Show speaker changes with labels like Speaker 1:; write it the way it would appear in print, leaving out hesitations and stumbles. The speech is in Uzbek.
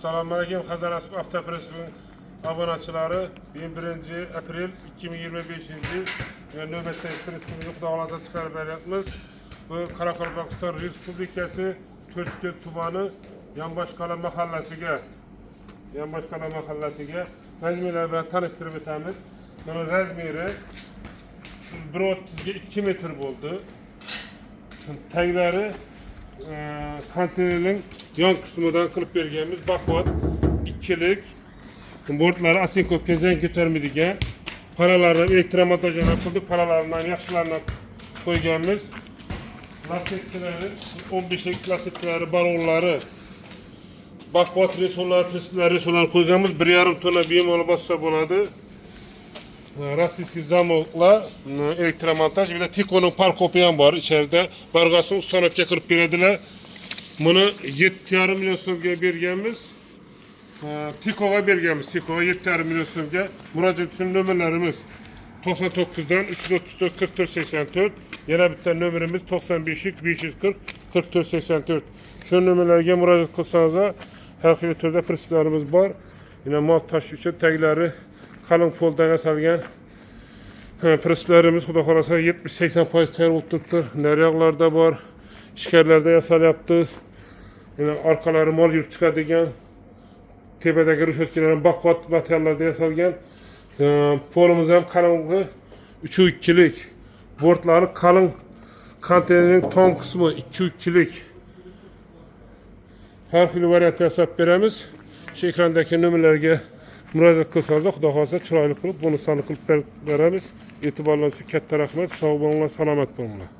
Speaker 1: Selamünaleyküm Hazar Asip Avtopress'in abonatçıları. 1 April 2025 yıl nöbette Respublika dağlarda çıkarıp yapmış. Bu Karakolbakistan Respublikası Törtköy tumanı Yanbaşkala mahallesiga Razmirler bilen tanıştırıp etamiz. Bunun razmiri 1.30'ga 2 metr bo'ldi. Taglari konteynerning yon qismidan qilib berganmiz. Baquvvat ikkilik. Bortlari asenko pezan ko'tarmaydigan. Paralarni elektromontajini qildik. Paralardan yaxshilarini qo'yganmiz. Lasetlari 15lik lasetlari, balonlari, baquvvat resollar qo'yganmiz. 1,5 tonna bemalol bassa bo'ladi. Rossiyskiy zamoklar, elektromontaj, bir de Tiko'nun parkopi ham bor içeride. Bargasini ustanovga qilib beradilar. Buni 7,5 million so'mga berganmiz. Tiko'ga berganmiz. Tiko'ga 7,5 million so'mga. Murojaat uchun nomerlarimiz 99 dan 334 44 84. Yana bitta nomerimiz 95 540 44 84. Shu nomerlarga murojaat qilsangiz, har xil turda prinsiplarimiz bor. Yine mal tashish uchun taglari kalın foldan yasalgan prinsiplarimiz xudo xolasa 70-80% tayyor bo'lib turibdi. Naryaqlarda bor, ishkarlarda yasalyapti. Yine arkaları mol yurib chiqadigan, tepedagi rushotkalarni baquvvat materiallarda yasalgan. Polimiz ham qaling'i 3.2lik. Bortlari qalin, konteynerning tom qismi 2.2lik. Har xil variant yasab beramiz. Shu ekrandagi nomerlarga murojaat qilsangiz, xudo xolasa chiroyli qilib, bonuslarni qilib beramiz. E'tiborlaringiz uchun katta rahmat. Sog' bo'linglar, salomat bo'linglar.